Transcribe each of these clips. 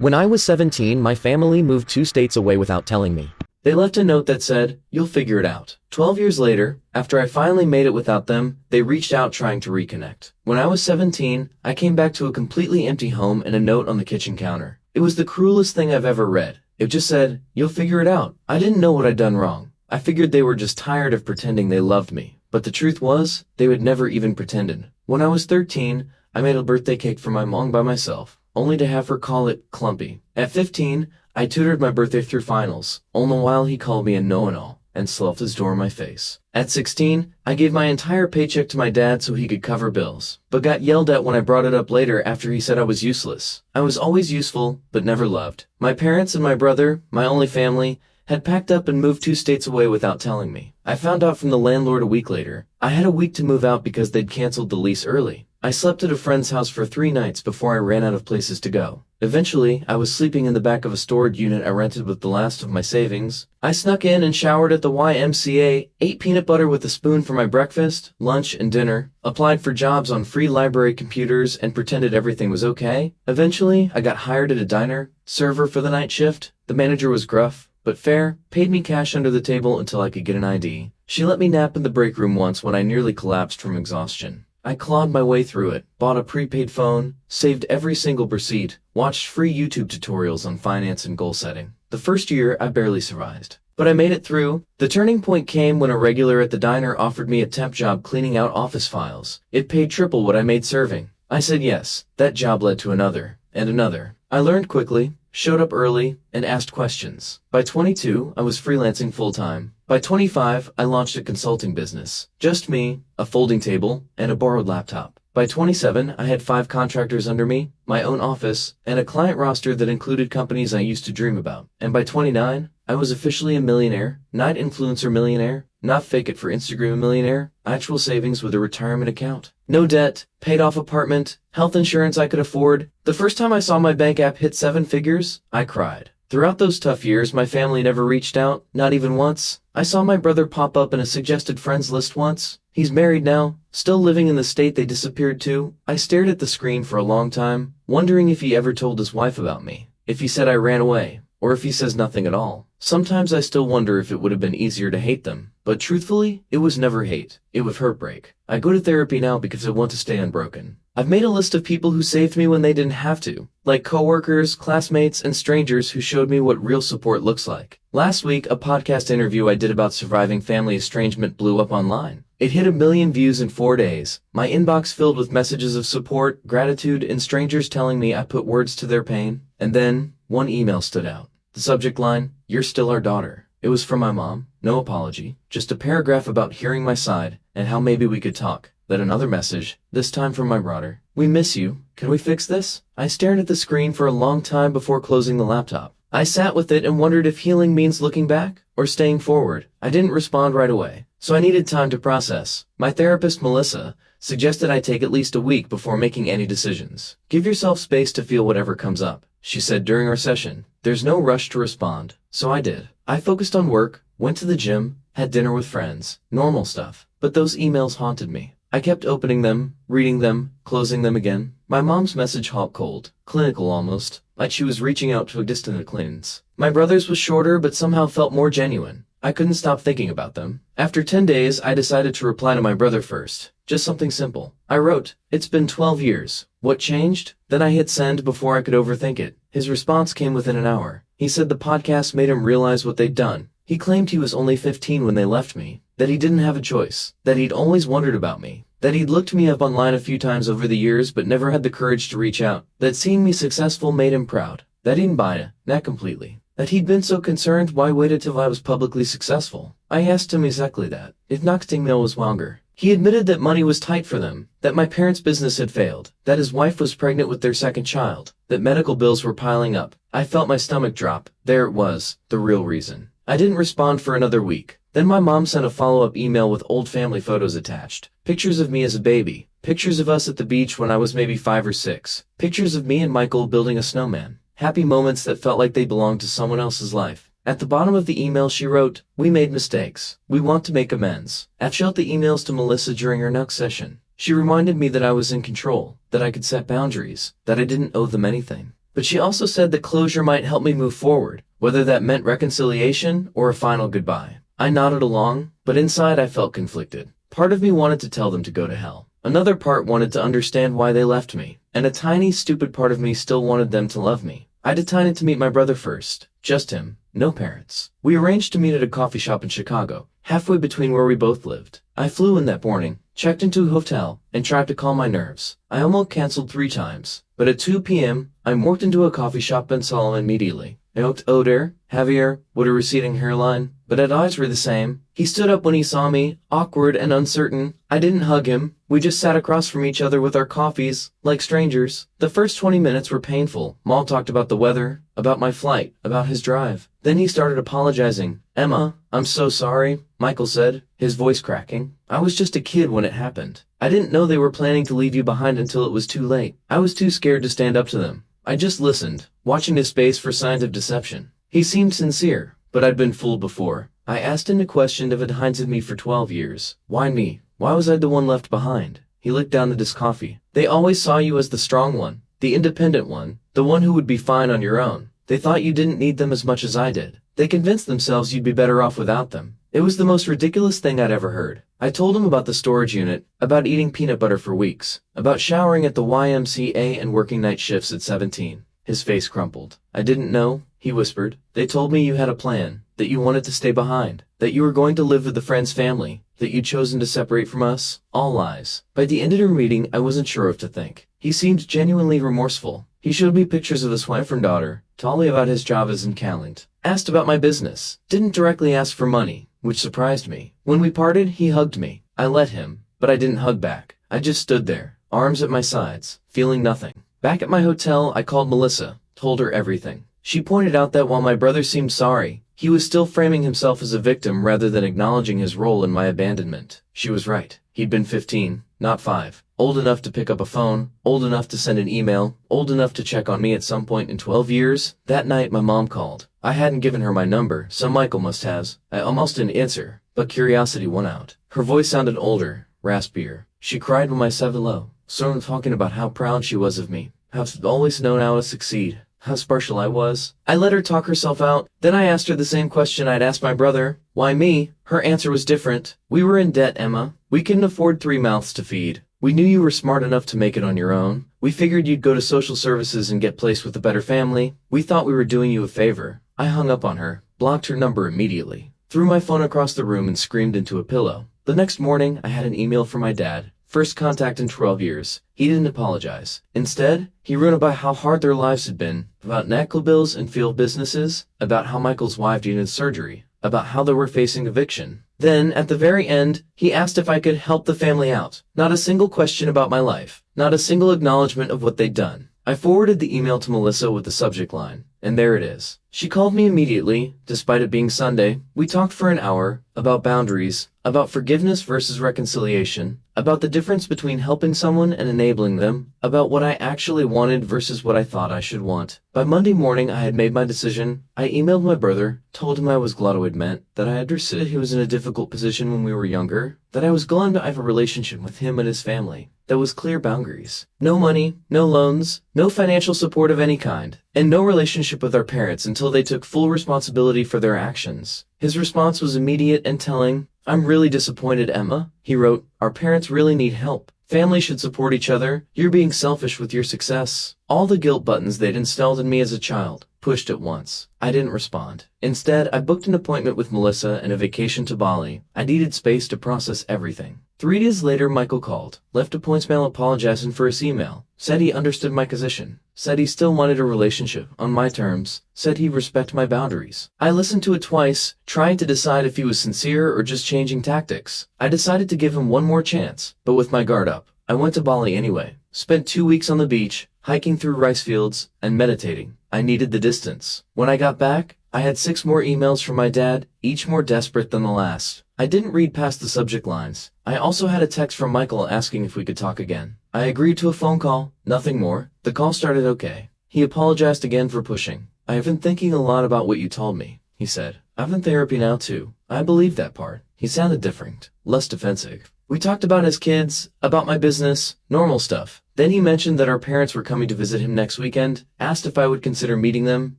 When I was 17, my family moved 2 states away without telling me. They left a note that said, "You'll figure it out." 12 years later, after I finally made it without them, they reached out trying to reconnect. When I was 17, I came back to a completely empty home and a note on the kitchen counter. It was the cruelest thing I've ever read. It just said, "You'll figure it out." I didn't know what I'd done wrong. I figured they were just tired of pretending they loved me. But the truth was, they would never even pretended. When I was 13, I made a birthday cake for my mom by myself, only to have her call it clumpy. At 15, I tutored my birthday through finals, all the while he called me a know-it-all and slapped his door in my face. At 16, I gave my entire paycheck to my dad so he could cover bills, but got yelled at when I brought it up later after he said I was useless. I was always useful, but never loved. My parents and my brother, my only family, had packed up and moved 2 states away without telling me. I found out from the landlord a week later. I had a week to move out because they'd canceled the lease early. I slept at a friend's house for 3 nights before I ran out of places to go. Eventually, I was sleeping in the back of a storage unit I rented with the last of my savings. I snuck in and showered at the YMCA, ate peanut butter with a spoon for my breakfast, lunch, and dinner, applied for jobs on free library computers, and pretended everything was okay. Eventually, I got hired at a diner, server for the night shift. The manager was gruff, but fair, paid me cash under the table until I could get an ID. She let me nap in the break room once when I nearly collapsed from exhaustion. I clawed my way through it, bought a prepaid phone, saved every single receipt, watched free YouTube tutorials on finance and goal setting. The first year, I barely survived. But I made it through. The turning point came when a regular at the diner offered me a temp job cleaning out office files. It paid triple what I made serving. I said yes. That job led to another, and another. I learned quickly, showed up early, and asked questions. By 22, I was freelancing full-time. By 25, I launched a consulting business. Just me, a folding table, and a borrowed laptop. By 27, I had 5 contractors under me, my own office, and a client roster that included companies I used to dream about. And by 29, I was officially a millionaire, not influencer millionaire, not fake it for Instagram millionaire, actual savings with a retirement account. No debt, paid off apartment, health insurance I could afford. The first time I saw my bank app hit 7 figures, I cried. Throughout those tough years, my family never reached out, not even once. I saw my brother pop up in a suggested friends list once. He's married now, still living in the state they disappeared to. I stared at the screen for a long time, wondering if he ever told his wife about me, if he said I ran away, or if he says nothing at all. Sometimes I still wonder if it would have been easier to hate them, but truthfully, it was never hate. It was heartbreak. I go to therapy now because I want to stay unbroken. I've made a list of people who saved me when they didn't have to, like coworkers, classmates, and strangers who showed me what real support looks like. Last week, a podcast interview I did about surviving family estrangement blew up online. It hit 1 million views in 4 days. My inbox filled with messages of support, gratitude, and strangers telling me I put words to their pain. And then, one email stood out. The subject line, "You're still our daughter." It was from my mom, no apology, just a paragraph about hearing my side and how maybe we could talk. Then another message, this time from my brother. "We miss you. Can we fix this?" I stared at the screen for a long time before closing the laptop. I sat with it and wondered if healing means looking back or staying forward. I didn't respond right away, so I needed time to process. My therapist, Melissa, suggested I take at least a week before making any decisions. Give yourself space to feel whatever comes up, she said during our session. There's no rush to respond, so I did. I focused on work, went to the gym, had dinner with friends, normal stuff. But those emails haunted me. I kept opening them, reading them, closing them again. My mom's message hot cold, clinical almost, like she was reaching out to a distant acquaintance. My brother's was shorter but somehow felt more genuine. I couldn't stop thinking about them. After 10 days, I decided to reply to my brother first. Just something simple. I wrote, "It's been 12 years. What changed?" Then I hit send before I could overthink it. His response came within an hour. He said the podcast made him realize what they'd done. He claimed he was only 15 when they left me, that he didn't have a choice, that he'd always wondered about me, that he'd looked me up online a few times over the years but never had the courage to reach out, that seeing me successful made him proud, that he didn't buy it, not completely, that he'd been so concerned why waited till I was publicly successful. I asked him exactly that, if Noxtingmail was longer. He admitted that money was tight for them, that my parents' business had failed, that his wife was pregnant with their second child, that medical bills were piling up. I felt my stomach drop. There it was, the real reason. I didn't respond for another week. Then my mom sent a follow-up email with old family photos attached. Pictures of me as a baby. Pictures of us at the beach when I was maybe 5 or 6. Pictures of me and Michael building a snowman. Happy moments that felt like they belonged to someone else's life. At the bottom of the email she wrote, "We made mistakes. We want to make amends." I showed the emails to Melissa during our next session. She reminded me that I was in control, that I could set boundaries, that I didn't owe them anything. But she also said that closure might help me move forward, whether that meant reconciliation or a final goodbye. I nodded along, but inside I felt conflicted. Part of me wanted to tell them to go to hell. Another part wanted to understand why they left me, and a tiny, stupid part of me still wanted them to love me. I decided to meet my brother first. Just him. No parents. We arranged to meet at a coffee shop in Chicago, halfway between where we both lived. I flew in that morning, checked into a hotel, and tried to calm my nerves. I almost canceled 3 times, but at 2 p.m., I walked into a coffee shop and saw him immediately. I looked older, heavier, with a receding hairline, but his eyes were the same. He stood up when he saw me, awkward and uncertain. I didn't hug him. We just sat across from each other with our coffees, like strangers. The first 20 minutes were painful. Mal talked about the weather, about my flight, about his drive. Then he started apologizing. "Emma, I'm so sorry," Michael said, his voice cracking. "I was just a kid when it happened. I didn't know they were planning to leave you behind until it was too late. I was too scared to stand up to them. I just listened, watching his face for signs of deception." He seemed sincere, but I'd been fooled before. I asked him a question that had haunted me for 12 years. Why me? Why was I the one left behind? He licked down his coffee. "They always saw you as the strong one, the independent one, the one who would be fine on your own. They thought you didn't need them as much as I did. They convinced themselves you'd be better off without them." It was the most ridiculous thing I'd ever heard. I told him about the storage unit, about eating peanut butter for weeks, about showering at the YMCA and working night shifts at 17. His face crumpled. "I didn't know," he whispered. "They told me you had a plan, that you wanted to stay behind, that you were going to live with the friend's family, that you'd chosen to separate from us. All lies." By the end of the meeting, I wasn't sure what to think. He seemed genuinely remorseful. He showed me pictures of his wife and daughter, told me about his job as in Calent, asked about my business, didn't directly ask for money, which surprised me. When we parted, he hugged me. I let him, but I didn't hug back. I just stood there, arms at my sides, feeling nothing. Back at my hotel, I called Melissa, told her everything. She pointed out that while my brother seemed sorry, he was still framing himself as a victim rather than acknowledging his role in my abandonment. She was right. He'd been 15, not 5. Old enough to pick up a phone, old enough to send an email, old enough to check on me at some point in 12 years. That night, my mom called. I hadn't given her my number, so Michael must have. I almost didn't answer, but curiosity won out. Her voice sounded older, raspier. She cried when I said hello, sort of talking about how proud she was of me, how I've always known how to succeed, how special I was. I let her talk herself out. Then I asked her the same question I'd asked my brother. Why me? Her answer was different. "We were in debt, Emma. We couldn't afford 3 mouths to feed. We knew you were smart enough to make it on your own. We figured you'd go to social services and get placed with a better family. We thought we were doing you a favor." I hung up on her, blocked her number immediately, threw my phone across the room and screamed into a pillow. The next morning, I had an email from my dad. First contact in 12 years. He didn't apologize. Instead, he wrote about how hard their lives had been, about medical bills and field businesses, about how Michael's wife needed surgery, about how they were facing eviction. Then, at the very end, he asked if I could help the family out. Not a single question about my life. Not a single acknowledgement of what they'd done. I forwarded the email to Melissa with the subject line, and there it is. She called me immediately, despite it being Sunday. We talked for an hour, about boundaries, about forgiveness versus reconciliation, about the difference between helping someone and enabling them, about what I actually wanted versus what I thought I should want. By Monday morning, I had made my decision. I emailed my brother, told him I was glad to admit that I understood he was in a difficult position when we were younger, that I was glad to have a relationship with him and his family. There was clear boundaries. No money, no loans, no financial support of any kind, and no relationship with our parents until they took full responsibility for their actions. His response was immediate and telling. "I'm really disappointed, Emma," he wrote. "Our parents really need help. Families should support each other. You're being selfish with your success." All the guilt buttons they'd installed in me as a child, pushed at once. I didn't respond. Instead, I booked an appointment with Melissa and a vacation to Bali. I needed space to process everything. 3 days later, Michael called, left a voicemail apologizing for his email, said he understood my position, said he still wanted a relationship on my terms, said he'd respect my boundaries. I listened to it twice, trying to decide if he was sincere or just changing tactics. I decided to give him one more chance, but with my guard up. I went to Bali anyway, spent 2 weeks on the beach, hiking through rice fields, and meditating. I needed the distance. When I got back, I had 6 more emails from my dad, each more desperate than the last. I didn't read past the subject lines. I also had a text from Michael asking if we could talk again. I agreed to a phone call, nothing more. The call started okay. He apologized again for pushing. "I have been thinking a lot about what you told me," he said. "I'm in therapy now too." I believed that part. He sounded different, less defensive. We talked about his kids, about my business, normal stuff. Then he mentioned that our parents were coming to visit him next weekend, asked if I would consider meeting them,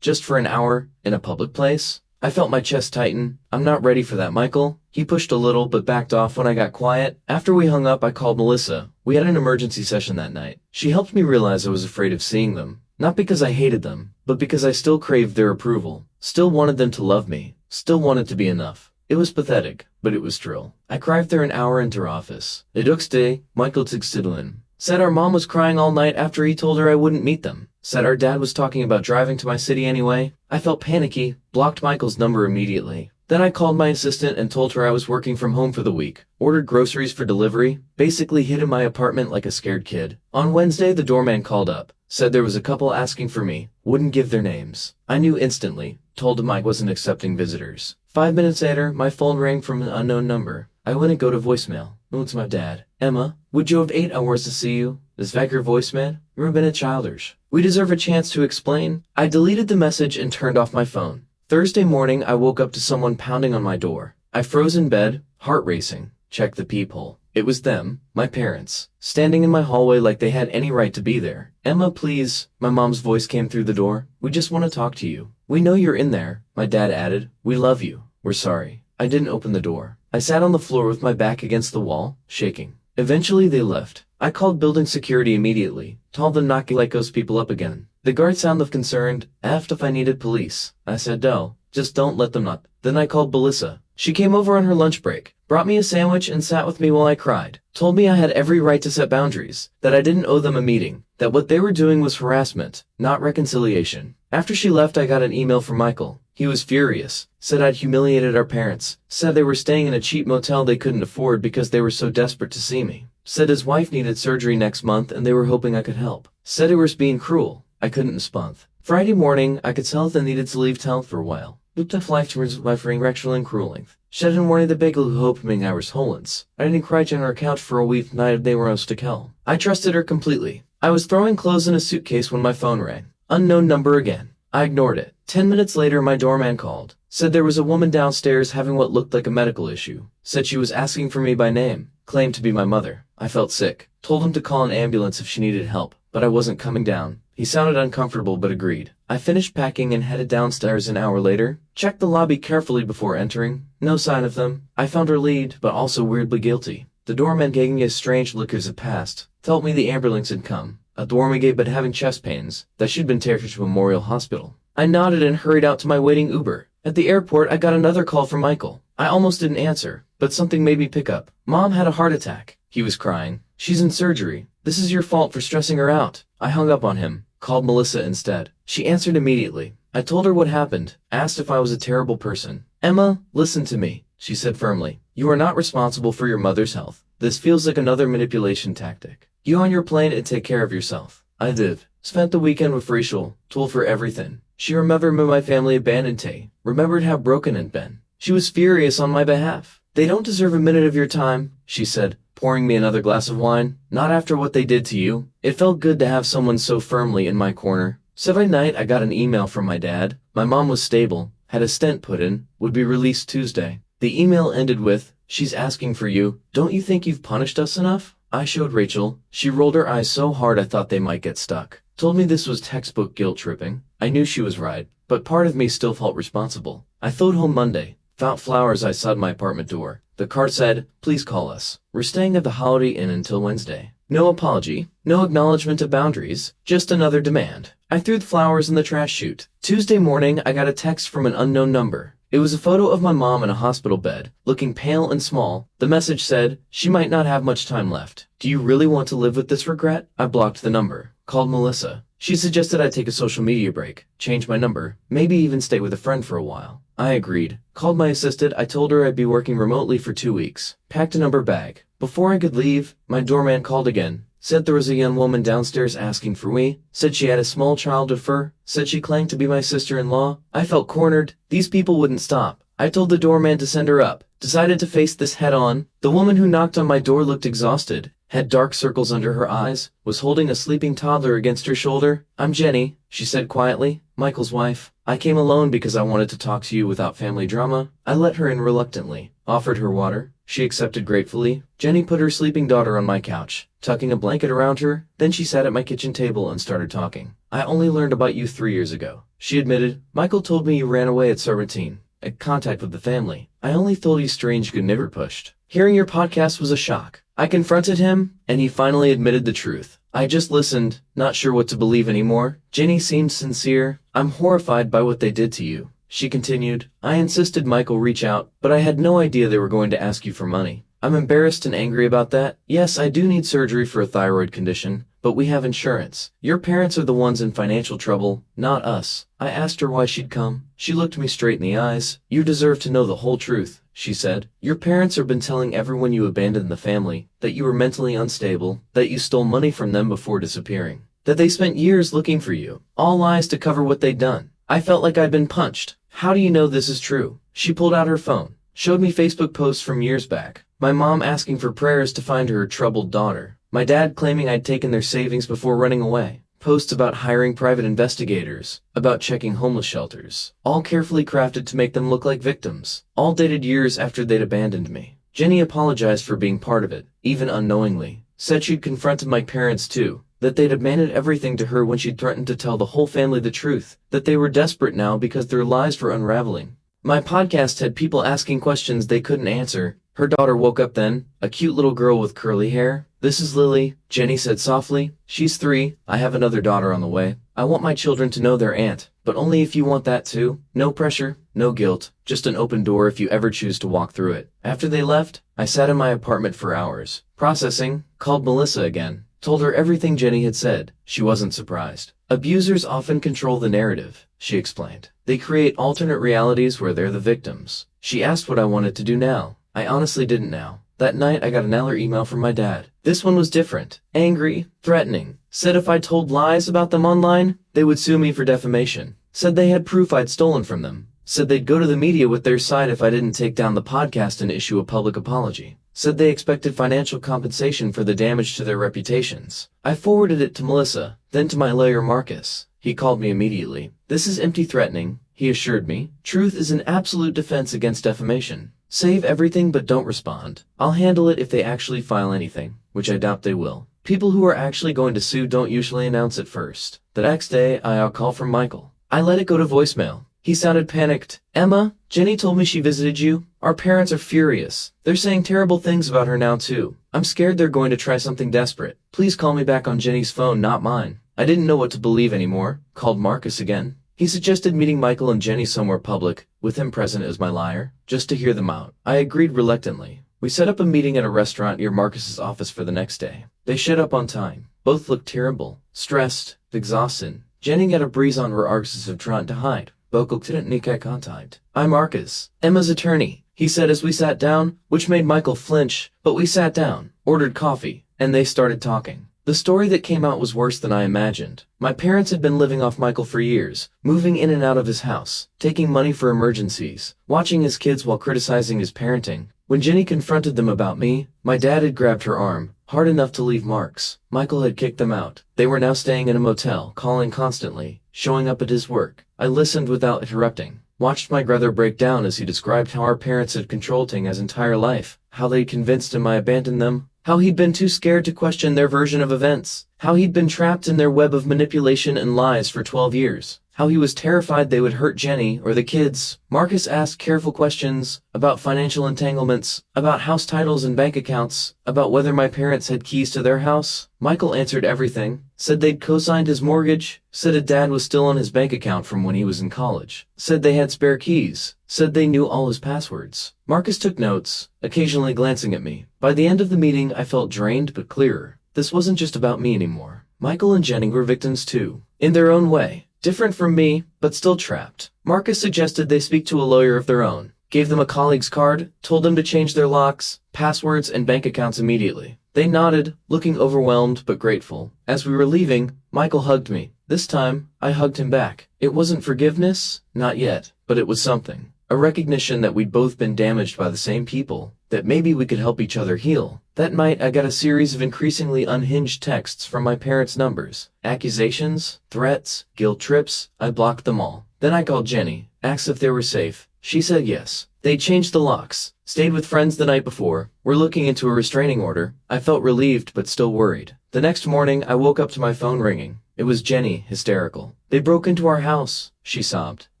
just for an hour, in a public place. I felt my chest tighten. I'm not ready for that, Michael. He pushed a little, but backed off when I got quiet. After we hung up, I called Melissa. We had an emergency session that night. She helped me realize I was afraid of seeing them. Not because I hated them, but because I still craved their approval. Still wanted them to love me. Still wanted to be enough. It was pathetic, but it was true. I cried there an hour into her office. The next day, Michael texted in. Said our mom was crying all night after he told her I wouldn't meet them. Said our dad was talking about driving to my city anyway. I felt panicky, blocked Michael's number immediately. Then I called my assistant and told her I was working from home for the week. Ordered groceries for delivery, basically hid in my apartment like a scared kid. On Wednesday, the doorman called up. Said there was a couple asking for me, wouldn't give their names. I knew instantly, told him I wasn't accepting visitors. 5 minutes later, my phone rang from an unknown number. I wouldn't go to voicemail. No, it's my dad. Emma, would you have 8 hours to see you? Is that your voicemail? You've been a childish. We deserve a chance to explain. I deleted the message and turned off my phone. Thursday morning, I woke up to someone pounding on my door. I froze in bed, heart racing, checked the peephole. It was them, my parents, standing in my hallway like they had any right to be there. Emma, please. My mom's voice came through the door. We just want to talk to you. We know you're in there, my dad added. We love you. We're sorry. I didn't open the door. I sat on the floor with my back against the wall, shaking. Eventually they left. I called building security immediately, told them not to let those people up again. The guard sounded concerned, asked if I needed police. I said no, just don't let them up. Then I called Melissa. She came over on her lunch break, brought me a sandwich and sat with me while I cried. Told me I had every right to set boundaries, that I didn't owe them a meeting, that what they were doing was harassment, not reconciliation. After she left, I got an email from Michael. He was furious, said I'd humiliated our parents, said they were staying in a cheap motel they couldn't afford because they were so desperate to see me. Said his wife needed surgery next month and they were hoping I could help. Said it was being cruel. I couldn't respond. Friday morning, I could tell they needed to leave town for a while. Looked at life towards life ring rectal and crueling. Shed in warning the bagel who hoped me hours Hollands. I didn't cry on her couch for a week night they were us to kill. I trusted her completely. I was throwing clothes in a suitcase when my phone rang. Unknown number again. I ignored it. 10 minutes later, my doorman called. Said there was a woman downstairs having what looked like a medical issue. Said she was asking for me by name. Claimed to be my mother. I felt sick. Told him to call an ambulance if she needed help, but I wasn't coming down. He sounded uncomfortable but agreed. I finished packing and headed downstairs an hour later. Checked the lobby carefully before entering. No sign of them. I found her lead, but also weirdly guilty. The doorman gave me a strange look as it passed. Told me the ambulance had come. A dorm gave but having chest pains, that she'd been taken to Memorial Hospital. I nodded and hurried out to my waiting Uber. At the airport, I got another call from Michael. I almost didn't answer, but something made me pick up. Mom had a heart attack. He was crying. She's in surgery. This is your fault for stressing her out. I hung up on him. Called Melissa instead. She answered immediately. I told her what happened. Asked if I was a terrible person. Emma, listen to me, she said firmly. You are not responsible for your mother's health. This feels like another manipulation tactic. You on your plane and take care of yourself. I did. Spent the weekend with Rachel. Told her everything. She remembered when my family abandoned Tay. Remembered how broken it'd been. She was furious on my behalf. They don't deserve a minute of your time, she said, pouring me another glass of wine. Not after what they did to you. It felt good to have someone so firmly in my corner. Saturday night, I got an email from my dad. My mom was stable, had a stent put in, would be released Tuesday. The email ended with, she's asking for you. Don't you think you've punished us enough? I showed Rachel. She rolled her eyes so hard I thought they might get stuck. Told me this was textbook guilt tripping. I knew she was right, but part of me still felt responsible. I flew home Monday. Found flowers outside my apartment door. The card said, please call us. We're staying at the Holiday Inn until Wednesday. No apology, no acknowledgement of boundaries, just another demand. I threw the flowers in the trash chute. Tuesday morning, I got a text from an unknown number. It was a photo of my mom in a hospital bed, looking pale and small. The message said, she might not have much time left. Do you really want to live with this regret? I blocked the number. Called Melissa. She suggested I take a social media break, change my number, maybe even stay with a friend for a while. I agreed. Called my assistant. I told her I'd be working remotely for 2 weeks. Packed a number bag. Before I could leave, my doorman called again. Said there was a young woman downstairs asking for me. Said she had a small child with her. Said she claimed to be my sister-in-law. I felt cornered. These people wouldn't stop. I told the doorman to send her up. Decided to face this head-on. The woman who knocked on my door looked exhausted. Had dark circles under her eyes. Was holding a sleeping toddler against her shoulder. I'm Jenny, she said quietly. Michael's wife. I came alone because I wanted to talk to you without family drama. I let her in reluctantly. Offered her water. she accepted gratefully. Jenny put her sleeping daughter on my couch, tucking a blanket around her, then she sat at my kitchen table and started talking. I only learned about you 3 years ago, she admitted. Michael told me you ran away at 17, at contact with the family. I only thought you strange good never pushed. Hearing your podcast was a shock. I confronted him, and he finally admitted the truth. I just listened, not sure what to believe anymore. Jenny seemed sincere. I'm horrified by what they did to you, she continued. I insisted Michael reach out, but I had no idea they were going to ask you for money. I'm embarrassed and angry about that. Yes, I do need surgery for a thyroid condition, but we have insurance. Your parents are the ones in financial trouble, not us. I asked her why she'd come. She looked me straight in the eyes. You deserve to know the whole truth, she said. Your parents have been telling everyone you abandoned the family, that you were mentally unstable, that you stole money from them before disappearing, that they spent years looking for you. All lies to cover what they'd done. I felt like I'd been punched. How do you know this is true? She pulled out her phone, showed me Facebook posts from years back. My mom asking for prayers to find her troubled daughter. My dad claiming I'd taken their savings before running away. Posts about hiring private investigators, about checking homeless shelters, all carefully crafted to make them look like victims, all dated years after they'd abandoned me. Jenny apologized for being part of it, even unknowingly, said she'd confronted my parents too, that they'd abandoned everything to her when she'd threatened to tell the whole family the truth, that they were desperate now because their lives were unraveling. My podcast had people asking questions they couldn't answer. Her daughter woke up then, a cute little girl with curly hair. This is Lily, Jenny said softly. She's 3, I have another daughter on the way. I want my children to know their aunt, but only if you want that too. No pressure, no guilt, just an open door if you ever choose to walk through it. After they left, I sat in my apartment for hours, processing, called Melissa again, told her everything Jenny had said. She wasn't surprised. Abusers often control the narrative, she explained. They create alternate realities where they're the victims. She asked what I wanted to do now. I honestly didn't know. That night I got another email from my dad. This one was different. Angry, threatening. Said if I told lies about them online, they would sue me for defamation. Said they had proof I'd stolen from them. Said they'd go to the media with their side if I didn't take down the podcast and issue a public apology. Said they expected financial compensation for the damage to their reputations. I forwarded it to Melissa, then to my lawyer Marcus. He called me immediately. This is empty threatening, he assured me. Truth is an absolute defense against defamation. Save everything but don't respond. I'll handle it if they actually file anything, which I doubt they will. People who are actually going to sue don't usually announce it first. The next day, I got a call from Michael. I let it go to voicemail. He sounded panicked. Emma, Jenny told me she visited you. Our parents are furious. They're saying terrible things about her now too. I'm scared they're going to try something desperate. Please call me back on Jenny's phone, not mine. I didn't know what to believe anymore. Called Marcus again. He suggested meeting Michael and Jenny somewhere public, with him present as my liar, just to hear them out. I agreed reluctantly. We set up a meeting at a restaurant near Marcus's office for the next day. They showed up on time. Both looked terrible, stressed, exhausted. Jenny got a breeze on her arcs of trying to hide. Both didn't make eye contact. I'm Marcus, Emma's attorney, he said as we sat down, which made Michael flinch, but we sat down, ordered coffee, and they started talking. The story that came out was worse than I imagined. My parents had been living off Michael for years, moving in and out of his house, taking money for emergencies, watching his kids while criticizing his parenting. When Jenny confronted them about me, my dad had grabbed her arm, hard enough to leave marks. Michael had kicked them out. They were now staying in a motel, calling constantly, showing up at his work. I listened without interrupting, watched my brother break down as he described how our parents had controlled his entire life, how they'd convinced him I abandoned them, how he'd been too scared to question their version of events, how he'd been trapped in their web of manipulation and lies for 12 years, how he was terrified they would hurt Jenny or the kids. Marcus asked careful questions about financial entanglements, about house titles and bank accounts, about whether my parents had keys to their house. Michael answered everything, said they'd co-signed his mortgage, said a dad was still on his bank account from when he was in college, said they had spare keys, said they knew all his passwords. Marcus took notes, occasionally glancing at me. By the end of the meeting, I felt drained but clearer. This wasn't just about me anymore. Michael and Jenny were victims too, in their own way. Different from me, but still trapped. Marcus suggested they speak to a lawyer of their own, gave them a colleague's card, told them to change their locks, passwords, and bank accounts immediately. They nodded, looking overwhelmed but grateful. As we were leaving, Michael hugged me. This time, I hugged him back. It wasn't forgiveness, not yet, but it was something. A recognition that we'd both been damaged by the same people, that maybe we could help each other heal. That night, I got a series of increasingly unhinged texts from my parents' numbers. Accusations, threats, guilt trips. I blocked them all. Then I called Jenny, asked if they were safe, She said yes. They changed the locks, stayed with friends the night before, were looking into a restraining order. I felt relieved but still worried. The next morning, I woke up to my phone ringing. It was Jenny, hysterical. They broke into our house, she sobbed.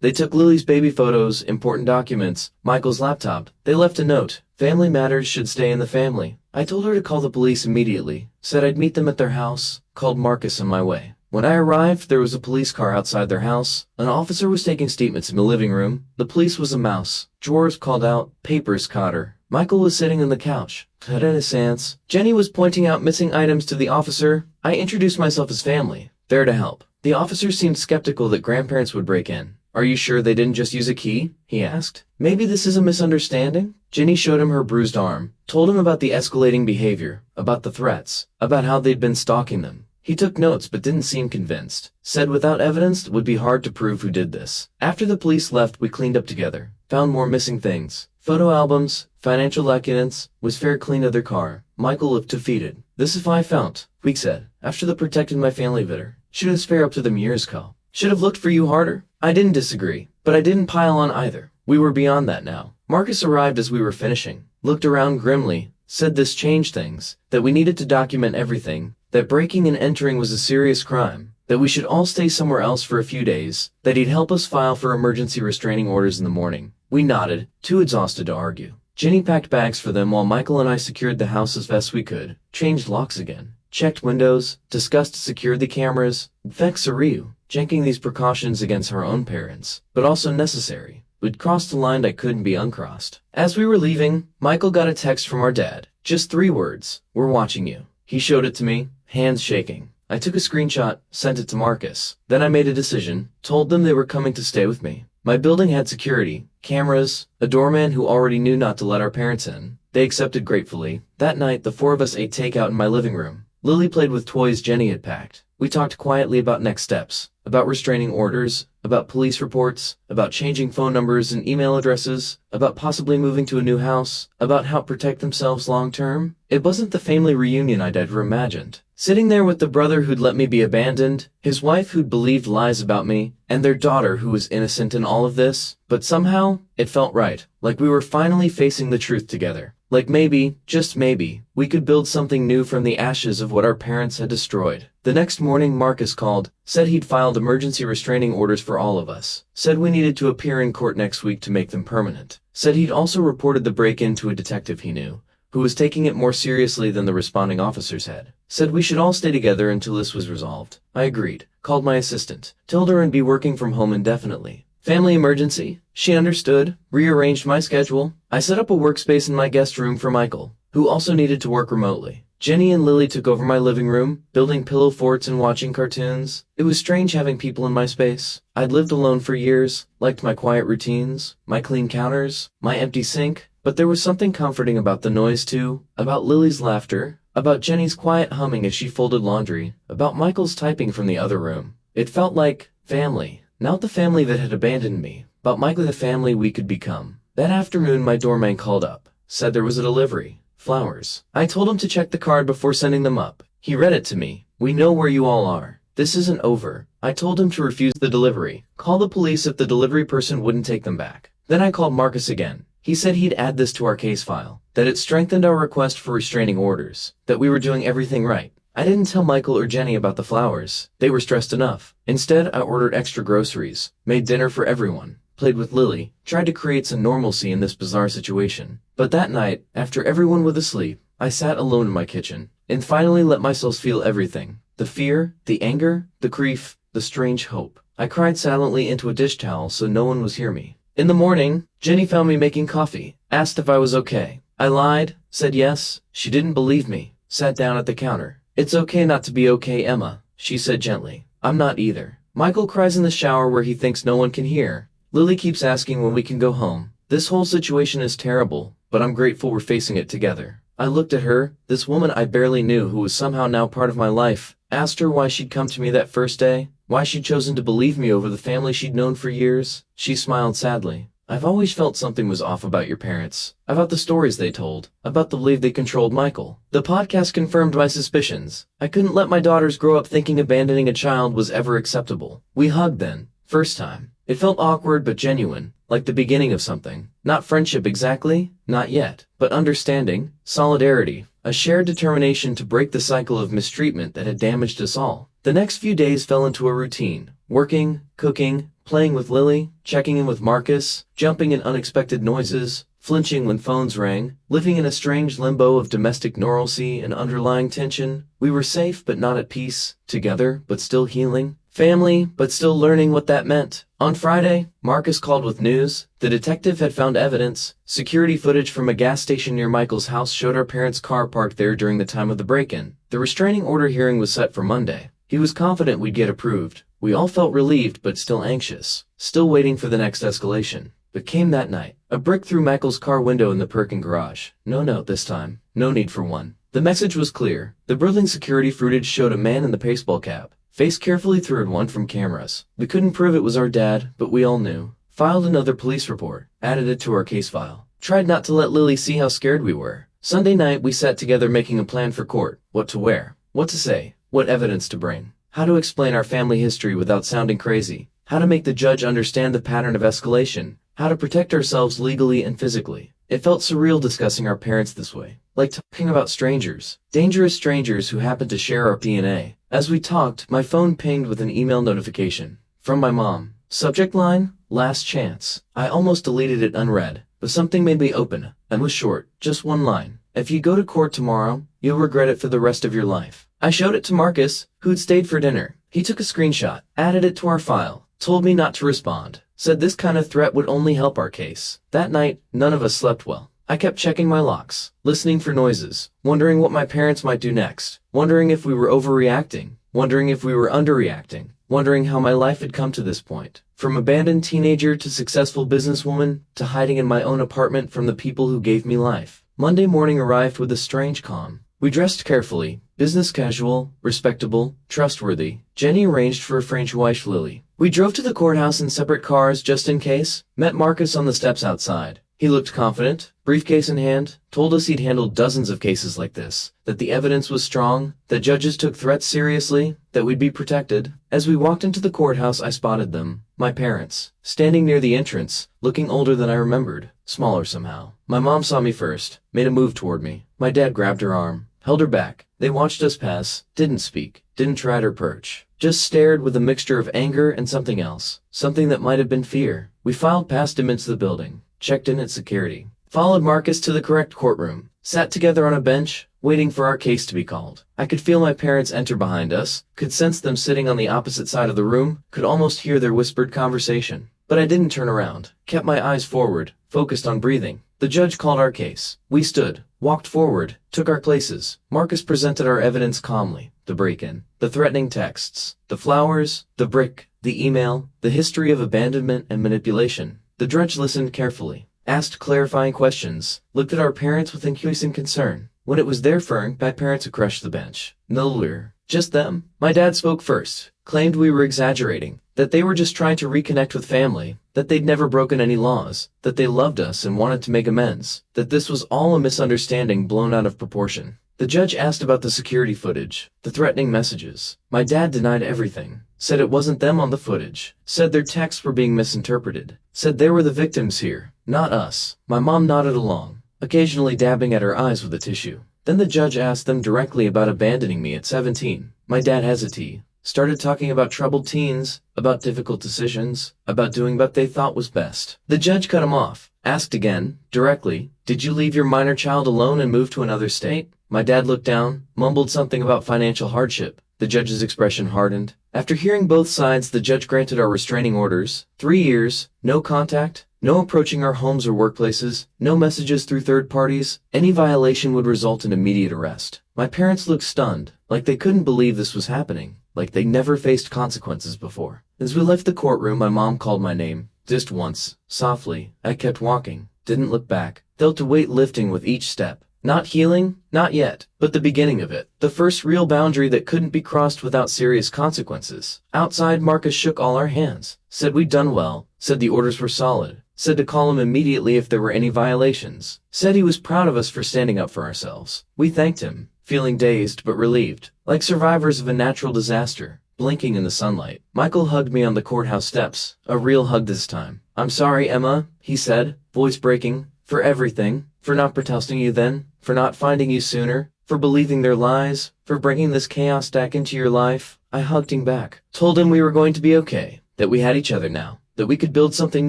They took Lily's baby photos, important documents, Michael's laptop. They left a note. Family matters should stay in the family. I told her to call the police immediately, said I'd meet them at their house, called Marcus on my way. When I arrived, there was a police car outside their house. An officer was taking statements in the living room. The police was a mouse. Drawers called out, papers caught her. Michael was sitting on the couch. Renaissance. Jenny was pointing out missing items to the officer. I introduced myself as family, there to help. The officer seemed skeptical that grandparents would break in. Are you sure they didn't just use a key? He asked. Maybe this is a misunderstanding? Jenny showed him her bruised arm, told him about the escalating behavior, about the threats, about how they'd been stalking them. He took notes but didn't seem convinced. Said without evidence it would be hard to prove who did this. After the police left, we cleaned up together. Found more missing things. Photo albums, financial documents, was fair clean of their car. Michael looked defeated. This is how I felt, Week said. After the protected my family bitter. Should have fair up to them years ago. Should have looked for you harder. I didn't disagree, but I didn't pile on either. We were beyond that now. Marcus arrived as we were finishing, looked around grimly, said this changed things, that we needed to document everything, that breaking and entering was a serious crime, that we should all stay somewhere else for a few days, that he'd help us file for emergency restraining orders in the morning. We nodded, too exhausted to argue. Jenny packed bags for them while Michael and I secured the house as best we could, changed locks again, checked windows, discussed security cameras, vexariu, checking these precautions against our own parents, but also necessary. We'd crossed a line that couldn't be uncrossed. As we were leaving, Michael got a text from our dad. Just 3 words. We're watching you. He showed it to me, hands shaking. I took a screenshot, sent it to Marcus. Then I made a decision, told them they were coming to stay with me. My building had security, cameras, a doorman who already knew not to let our parents in. They accepted gratefully. That night, the 4 of us ate takeout in my living room. Lily played with toys Jenny had packed. We talked quietly about next steps, about restraining orders, about police reports, about changing phone numbers and email addresses, about possibly moving to a new house, about how to protect themselves long term. It wasn't the family reunion I'd ever imagined. Sitting there with the brother who'd let me be abandoned, his wife who'd believed lies about me, and their daughter who was innocent in all of this, but somehow, it felt right, like we were finally facing the truth together. Like maybe, just maybe, we could build something new from the ashes of what our parents had destroyed. The next morning Marcus called, said he'd filed emergency restraining orders for all of us, said we needed to appear in court next week to make them permanent, said he'd also reported the break-in to a detective he knew, who was taking it more seriously than the responding officers had, said we should all stay together until this was resolved. I agreed, called my assistant, told her I'd be working from home indefinitely. Family emergency? She understood, rearranged my schedule. I set up a workspace in my guest room for Michael, who also needed to work remotely. Jenny and Lily took over my living room, building pillow forts and watching cartoons. It was strange having people in my space. I'd lived alone for years, liked my quiet routines, my clean counters, my empty sink, but there was something comforting about the noise too, about Lily's laughter, about Jenny's quiet humming as she folded laundry, about Michael's typing from the other room. It felt like family. Not the family that had abandoned me, but Michael the family we could become. That afternoon my doorman called up, said there was a delivery, flowers. I told him to check the card before sending them up. He read it to me. We know where you all are. This isn't over. I told him to refuse the delivery, call the police if the delivery person wouldn't take them back. Then I called Marcus again. He said he'd add this to our case file, that it strengthened our request for restraining orders, that we were doing everything right. I didn't tell Michael or Jenny about the flowers. They were stressed enough. Instead, I ordered extra groceries, made dinner for everyone, played with Lily, tried to create some normalcy in this bizarre situation. But that night, after everyone was asleep, I sat alone in my kitchen, and finally let myself feel everything. The fear, the anger, the grief, the strange hope. I cried silently into a dish towel so no one would hear me. In the morning, Jenny found me making coffee, asked if I was okay. I lied, said yes. She didn't believe me, sat down at the counter. It's okay not to be okay, Emma, she said gently. I'm not either. Michael cries in the shower where he thinks no one can hear. Lily keeps asking when we can go home. This whole situation is terrible, but I'm grateful we're facing it together. I looked at her, this woman I barely knew who was somehow now part of my life, asked her why she'd come to me that first day, why she'd chosen to believe me over the family she'd known for years. She smiled sadly. I've always felt something was off about your parents, about the stories they told, about the belief they controlled Michael. The podcast confirmed my suspicions. I couldn't let my daughters grow up thinking abandoning a child was ever acceptable. We hugged then, first time. It felt awkward but genuine, like the beginning of something. Not friendship exactly, not yet, but understanding, solidarity, a shared determination to break the cycle of mistreatment that had damaged us all. The next few days fell into a routine. Working, cooking, playing with Lily, checking in with Marcus, jumping in unexpected noises, flinching when phones rang, living in a strange limbo of domestic normalcy and underlying tension. We were safe but not at peace, together but still healing, family but still learning what that meant. On Friday, Marcus called with news. The detective had found evidence. Security footage from a gas station near Michael's house showed our parents' car parked there during the time of the break-in. The restraining order hearing was set for Monday. He was confident we'd get approved. We all felt relieved but still anxious, still waiting for the next escalation. But came that night. A brick through Michael's car window in the Perkin garage. No note this time. No need for one. The message was clear. The Brooklyn security footage showed a man in the baseball cap, face carefully through one from cameras. We couldn't prove it was our dad, but we all knew. Filed another police report. Added it to our case file. Tried not to let Lily see how scared we were. Sunday night we sat together making a plan for court. What to wear. What to say. What evidence to bring. How to explain our family history without sounding crazy. How to make the judge understand the pattern of escalation. How to protect ourselves legally and physically. It felt surreal discussing our parents this way. Like talking about strangers. Dangerous strangers who happened to share our DNA. As we talked, my phone pinged with an email notification. From my mom. Subject line, last chance. I almost deleted it unread, but something made me open, and was short, just one line. If you go to court tomorrow, you'll regret it for the rest of your life. I showed it to Marcus, who'd stayed for dinner. He took a screenshot, added it to our file, told me not to respond, said this kind of threat would only help our case. That night, none of us slept well. I kept checking my locks, listening for noises, wondering what my parents might do next, wondering if we were overreacting, wondering if we were underreacting, wondering how my life had come to this point. From abandoned teenager to successful businesswoman, to hiding in my own apartment from the people who gave me life. Monday morning arrived with a strange calm. We dressed carefully, business casual, respectable, trustworthy. Jenny arranged for a French wife Lily. We drove to the courthouse in separate cars just in case, met Marcus on the steps outside. He looked confident, briefcase in hand, told us he'd handled dozens of cases like this, that the evidence was strong, that judges took threats seriously, that we'd be protected. As we walked into the courthouse, I spotted them, my parents, standing near the entrance, looking older than I remembered, smaller somehow. My mom saw me first, made a move toward me. My dad grabbed her arm, held her back. They watched us pass, didn't speak, didn't try to perch, just stared with a mixture of anger and something else, something that might have been fear. We filed past him into the building, checked in at security, followed Marcus to the correct courtroom, sat together on a bench, waiting for our case to be called. I could feel my parents enter behind us, could sense them sitting on the opposite side of the room, could almost hear their whispered conversation. But I didn't turn around, kept my eyes forward, focused on breathing. The judge called our case. We stood, walked forward, took our places. Marcus presented our evidence calmly. The break-in, the threatening texts, the flowers, the brick, the email, the history of abandonment and manipulation. The judge listened carefully, asked clarifying questions, looked at our parents with increasing concern. When it was their turn, my parents had crushed the bench. No lawyer, just them. My dad spoke first, claimed we were exaggerating, that they were just trying to reconnect with family, that they'd never broken any laws, that they loved us and wanted to make amends, that this was all a misunderstanding blown out of proportion. The judge asked about the security footage, the threatening messages. My dad denied everything, said it wasn't them on the footage, said their texts were being misinterpreted, said they were the victims here, not us. My mom nodded along, occasionally dabbing at her eyes with a tissue. Then the judge asked them directly about abandoning me at 17. My dad hesitated, started talking about troubled teens, about difficult decisions, about doing what they thought was best. The judge cut him off, asked again, directly, did you leave your minor child alone and move to another state? My dad looked down, mumbled something about financial hardship. The judge's expression hardened. After hearing both sides, the judge granted our restraining orders. 3 years, no contact, no approaching our homes or workplaces, no messages through third parties. Any violation would result in immediate arrest. My parents looked stunned, like they couldn't believe this was happening, like they never faced consequences before. As we left the courtroom, my mom called my name, just once, softly. I kept walking, didn't look back, felt a weight lifting with each step. Not healing, not yet, but the beginning of it. The first real boundary that couldn't be crossed without serious consequences. Outside, Marcus shook all our hands, said we'd done well, said the orders were solid, said to call him immediately if there were any violations, said he was proud of us for standing up for ourselves. We thanked him, feeling dazed but relieved, like survivors of a natural disaster, blinking in the sunlight. Michael hugged me on the courthouse steps, a real hug this time. "I'm sorry, Emma," he said, voice breaking. "For everything. For not protesting you then. For not finding you sooner. For believing their lies. For bringing this chaos back into your life." I hugged him back. Told him we were going to be okay. That we had each other now. That we could build something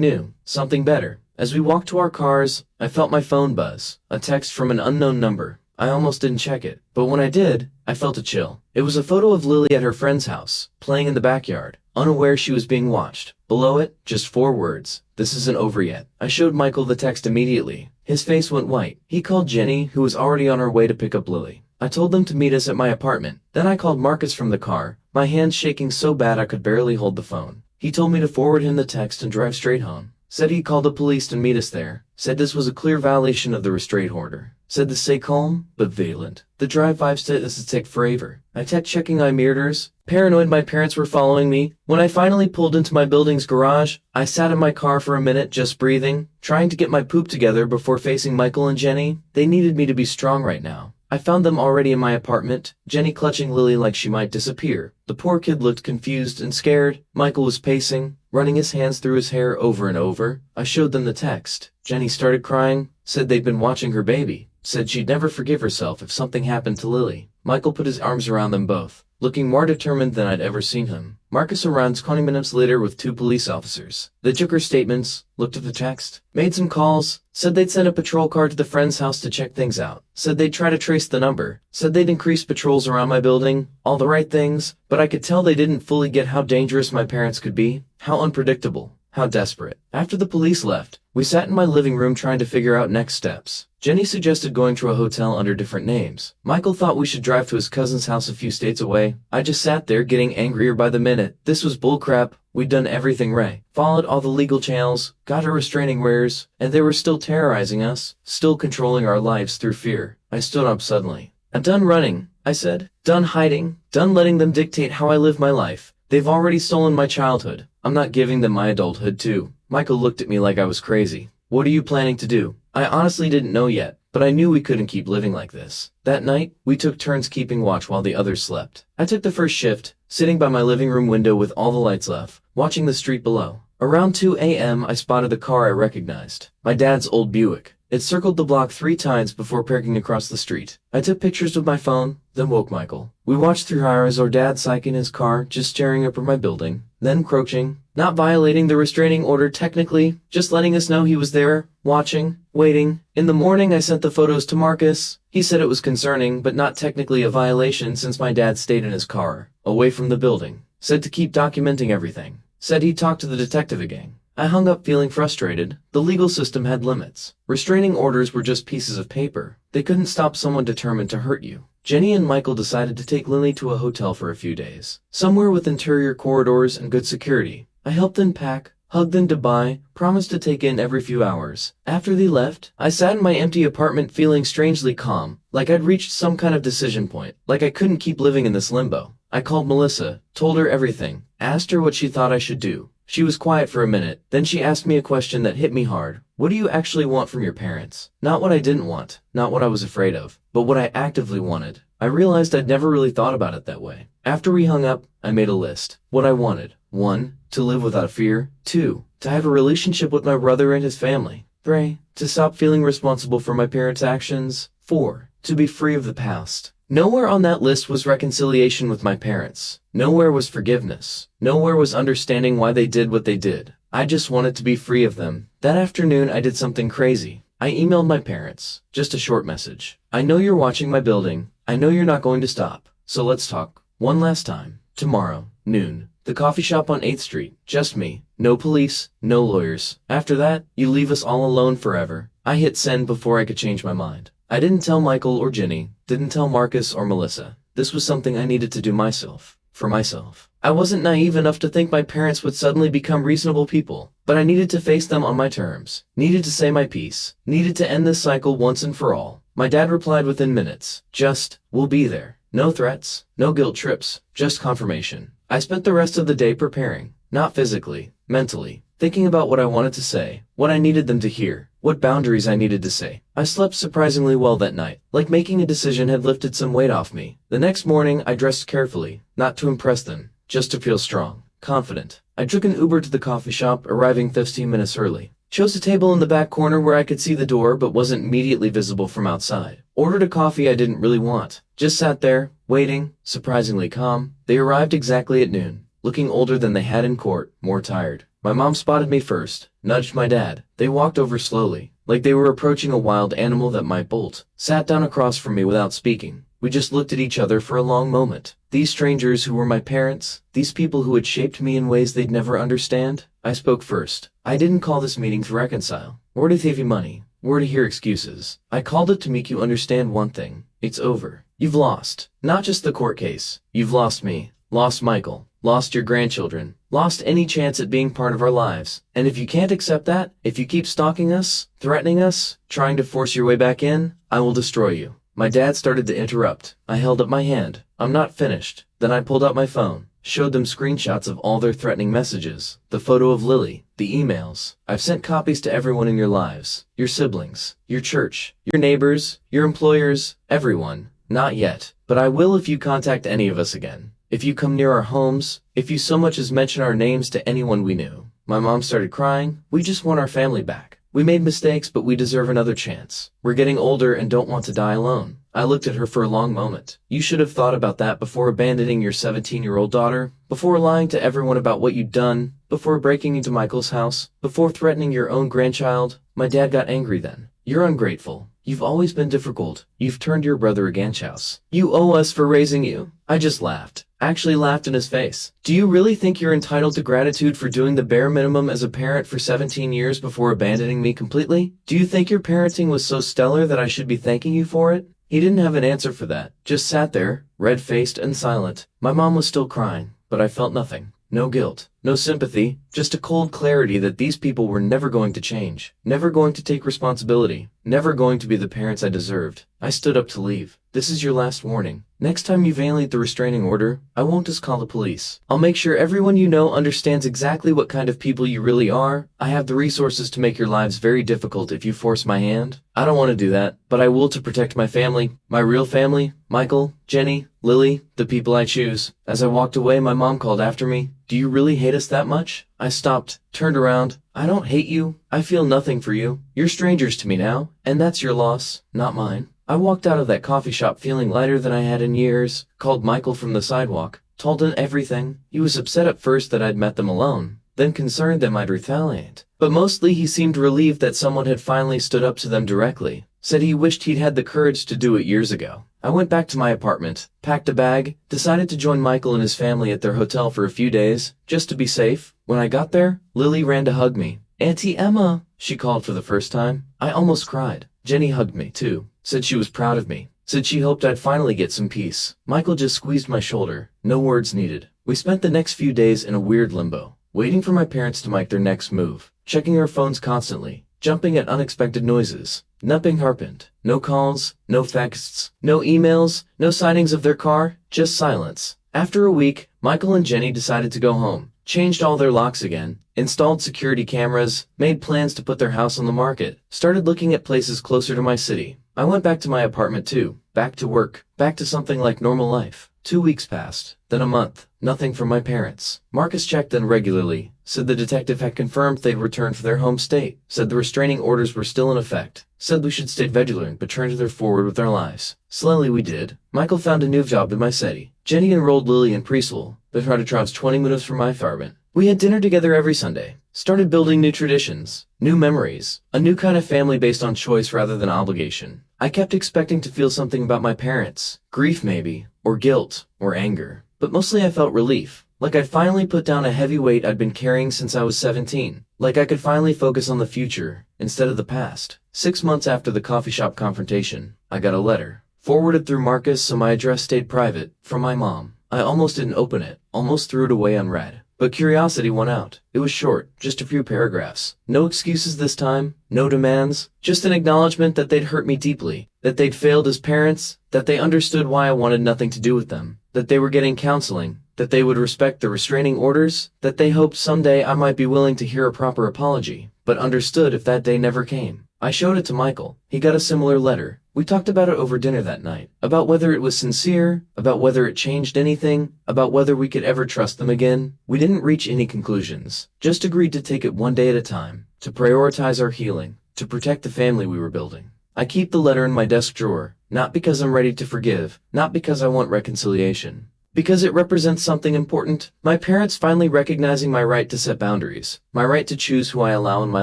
new. Something better. As we walked to our cars, I felt my phone buzz. A text from an unknown number. I almost didn't check it. But when I did, I felt a chill. It was a photo of Lily at her friend's house, playing in the backyard, unaware she was being watched. Below it, just 4 words. "This isn't over yet." I showed Michael the text immediately. His face went white. He called Jenny, who was already on her way to pick up Lily. I told them to meet us at my apartment. Then I called Marcus from the car, my hands shaking so bad I could barely hold the phone. He told me to forward him the text and drive straight home. Said he'd call the police to meet us there. Said this was a clear violation of the restraint order. Said to stay calm, but vigilant. The drive 5 said this would take forever. I kept checking my mirrors, paranoid my parents were following me. When I finally pulled into my building's garage, I sat in my car for a minute just breathing, trying to get my poop together before facing Michael and Jenny. They needed me to be strong right now. I found them already in my apartment, Jenny clutching Lily like she might disappear. The poor kid looked confused and scared. Michael was pacing, running his hands through his hair over and over. I showed them the text. Jenny started crying, said they'd been watching her baby, said she'd never forgive herself if something happened to Lily. Michael put his arms around them both, looking more determined than I'd ever seen him. Marcus arrived 20 minutes later with 2 police officers. They took her statements, looked at the text, made some calls, said they'd send a patrol car to the friend's house to check things out, said they'd try to trace the number, said they'd increase patrols around my building, all the right things, but I could tell they didn't fully get how dangerous my parents could be, how unpredictable, how desperate. After the police left, we sat in my living room trying to figure out next steps. Jenny suggested going to a hotel under different names. Michael thought we should drive to his cousin's house a few states away. I just sat there getting angrier by the minute. This was bullcrap. We'd done everything right. Followed all the legal channels, got our restraining orders, and they were still terrorizing us, still controlling our lives through fear. I stood up suddenly. "I'm done running," I said. "Done hiding. Done letting them dictate how I live my life. They've already stolen my childhood. I'm not giving them my adulthood too." Michael looked at me like I was crazy. "What are you planning to do?" I honestly didn't know yet, but I knew we couldn't keep living like this. That night, we took turns keeping watch while the others slept. I took the first shift, sitting by my living room window with all the lights off, watching the street below. Around 2 a.m., I spotted the car I recognized. My dad's old Buick. It circled the block 3 times before parking across the street. I took pictures with my phone, then woke Michael. We watched through hours our dad psyching his car, just staring up at my building, then crouching, not violating the restraining order technically, just letting us know he was there, watching, waiting. In the morning I sent the photos to Marcus. He said it was concerning, but not technically a violation since my dad stayed in his car, away from the building. Said to keep documenting everything. Said he'd talk to the detective again. I hung up feeling frustrated. The legal system had limits. Restraining orders were just pieces of paper. They couldn't stop someone determined to hurt you. Jenny and Michael decided to take Lily to a hotel for a few days. Somewhere with interior corridors and good security. I helped them pack, hugged them goodbye, promised to take in every few hours. After they left, I sat in my empty apartment feeling strangely calm, like I'd reached some kind of decision point, like I couldn't keep living in this limbo. I called Melissa, told her everything, asked her what she thought I should do. She was quiet for a minute, then she asked me a question that hit me hard. What do you actually want from your parents? Not what I didn't want, not what I was afraid of, but what I actively wanted. I realized I'd never really thought about it that way. After we hung up, I made a list. What I wanted. 1. To live without fear. 2. To have a relationship with my brother and his family. 3. To stop feeling responsible for my parents' actions. 4. To be free of the past. Nowhere on that list was reconciliation with my parents. Nowhere was forgiveness. Nowhere was understanding why they did what they did. I just wanted to be free of them. That afternoon I did something crazy. I emailed my parents. Just a short message. "I know you're watching my building. I know you're not going to stop. So let's talk. One last time. Tomorrow, noon. The coffee shop on 8th Street. Just me. No police, no lawyers. After that, you leave us all alone forever." I hit send before I could change my mind. I didn't tell Michael or Jenny, didn't tell Marcus or Melissa. This was something I needed to do myself, for myself. I wasn't naive enough to think my parents would suddenly become reasonable people, but I needed to face them on my terms, needed to say my piece, needed to end this cycle once and for all. My dad replied within minutes, just, "We'll be there." No threats, no guilt trips, just confirmation. I spent the rest of the day preparing, not physically, mentally, thinking about what I wanted to say, what I needed them to hear, what boundaries I needed to say. I slept surprisingly well that night, like making a decision had lifted some weight off me. The next morning I dressed carefully, not to impress them, just to feel strong, confident. I took an Uber to the coffee shop, arriving 15 minutes early. Chose a table in the back corner where I could see the door but wasn't immediately visible from outside. Ordered a coffee I didn't really want. Just sat there, waiting, surprisingly calm. They arrived exactly at noon, looking older than they had in court, more tired. My mom spotted me first, nudged my dad. They walked over slowly, like they were approaching a wild animal that might bolt. Sat down across from me without speaking. We just looked at each other for a long moment. These strangers who were my parents, these people who had shaped me in ways they'd never understand. I spoke first. I didn't call this meeting to reconcile, or to save you money, or to hear excuses. I called it to make you understand one thing. It's over. You've lost. Not just the court case. You've lost me. Lost Michael. Lost your grandchildren. Lost any chance at being part of our lives. And if you can't accept that, if you keep stalking us, threatening us, trying to force your way back in, I will destroy you. My dad started to interrupt. I held up my hand. I'm not finished. Then I pulled out my phone, showed them screenshots of all their threatening messages, the photo of Lily, the emails. I've sent copies to everyone in your lives, your siblings, your church, your neighbors, your employers, everyone. Not yet, but I will if you contact any of us again. If you come near our homes, if you so much as mention our names to anyone we knew. My mom started crying. We just want our family back. We made mistakes, but we deserve another chance. We're getting older and don't want to die alone. I looked at her for a long moment. You should have thought about that before abandoning your 17-year-old daughter, before lying to everyone about what you'd done, before breaking into Michael's house, before threatening your own grandchild. My dad got angry then. You're ungrateful. You've always been difficult. You've turned your brother against us. You owe us for raising you. I just laughed. Actually laughed in his face. Do you really think you're entitled to gratitude for doing the bare minimum as a parent for 17 years before abandoning me completely? Do you think your parenting was so stellar that I should be thanking you for it? He didn't have an answer for that. Just sat there, red-faced and silent. My mom was still crying, but I felt nothing. No guilt, no sympathy, just a cold clarity that these people were never going to change, never going to take responsibility, never going to be the parents I deserved. I stood up to leave. This is your last warning. Next time you violate the restraining order, I won't just call the police. I'll make sure everyone you know understands exactly what kind of people you really are. I have the resources to make your lives very difficult if you force my hand. I don't want to do that, but I will to protect my family, my real family, Michael, Jenny, Lily, the people I choose. As I walked away, my mom called after me. Do you really hate us that much? I stopped, turned around. I don't hate you. I feel nothing for you. You're strangers to me now, and that's your loss, not mine. I walked out of that coffee shop feeling lighter than I had in years, called Michael from the sidewalk, told him everything. He was upset at first that I'd met them alone, then concerned they might retaliate. But mostly he seemed relieved that someone had finally stood up to them directly. Said he wished he'd had the courage to do it years ago. I went back to my apartment, packed a bag, decided to join Michael and his family at their hotel for a few days, just to be safe. When I got there, Lily ran to hug me. Auntie Emma, she called for the first time. I almost cried. Jenny hugged me, too. Said she was proud of me. Said she hoped I'd finally get some peace. Michael just squeezed my shoulder. No words needed. We spent the next few days in a weird limbo, waiting for my parents to make their next move, checking our phones constantly, jumping at unexpected noises. Nothing happened. No calls, no texts, no emails, no sightings of their car, just silence. After a week, Michael and Jenny decided to go home, changed all their locks again, installed security cameras, made plans to put their house on the market, started looking at places closer to my city. I went back to my apartment too, back to work, back to something like normal life. 2 weeks passed, then a month, nothing from my parents. Marcus checked in regularly, said the detective had confirmed they'd returned to their home state, said the restraining orders were still in effect, said we should stay vigilant but turn to forward with our lives. Slowly we did. Michael found a new job in my city. Jenny enrolled Lily in preschool. They tried to drive 20 minutes from my apartment. We had dinner together every Sunday. Started building new traditions, new memories, a new kind of family based on choice rather than obligation. I kept expecting to feel something about my parents, grief maybe, or guilt, or anger. But mostly I felt relief, like I'd finally put down a heavy weight I'd been carrying since I was 17, like I could finally focus on the future, instead of the past. 6 months after the coffee shop confrontation, I got a letter, forwarded through Marcus so my address stayed private, from my mom. I almost didn't open it, almost threw it away unread. But curiosity won out. It was short, just a few paragraphs. No excuses this time, no demands, just an acknowledgement that they'd hurt me deeply, that they'd failed as parents, that they understood why I wanted nothing to do with them, that they were getting counseling, that they would respect the restraining orders, that they hoped someday I might be willing to hear a proper apology, but understood if that day never came. I showed it to Michael. He got a similar letter. We talked about it over dinner that night. About whether it was sincere, about whether it changed anything, about whether we could ever trust them again. We didn't reach any conclusions. Just agreed to take it one day at a time. To prioritize our healing. To protect the family we were building. I keep the letter in my desk drawer. Not because I'm ready to forgive. Not because I want reconciliation. Because it represents something important. My parents finally recognizing my right to set boundaries. My right to choose who I allow in my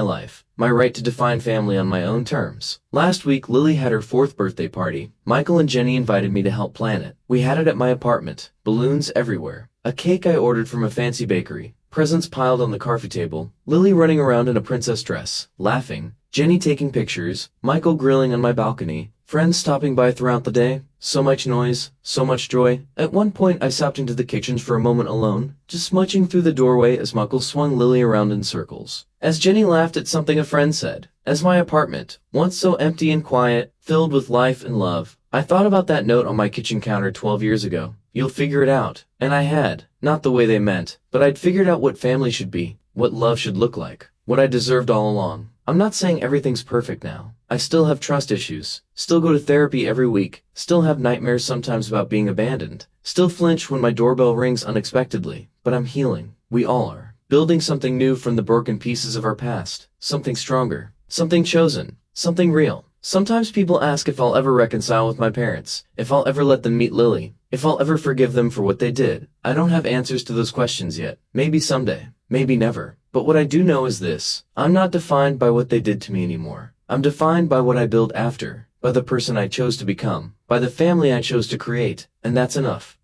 life. My right to define family on my own terms. Last week, Lily had her 4th birthday party. Michael and Jenny invited me to help plan it. We had it at my apartment. Balloons everywhere. A cake I ordered from a fancy bakery. Presents piled on the coffee table. Lily running around in a princess dress, laughing. Jenny taking pictures. Michael grilling on my balcony. Friends stopping by throughout the day. So much noise, so much joy. At one point, I stopped into the kitchen for a moment alone, just smudging through the doorway as Michael swung Lily around in circles. As Jenny laughed at something a friend said. As my apartment, once so empty and quiet, filled with life and love, I thought about that note on my kitchen counter 12 years ago. You'll figure it out. And I had. Not the way they meant, but I'd figured out what family should be, what love should look like, what I deserved all along. I'm not saying everything's perfect now. I still have trust issues, still go to therapy every week, still have nightmares sometimes about being abandoned, still flinch when my doorbell rings unexpectedly, but I'm healing. We all are. Building something new from the broken pieces of our past, something stronger, something chosen, something real. Sometimes people ask if I'll ever reconcile with my parents, if I'll ever let them meet Lily, if I'll ever forgive them for what they did. I don't have answers to those questions yet. Maybe someday, maybe never. But what I do know is this. I'm not defined by what they did to me anymore. I'm defined by what I build after, by the person I chose to become, by the family I chose to create, and that's enough.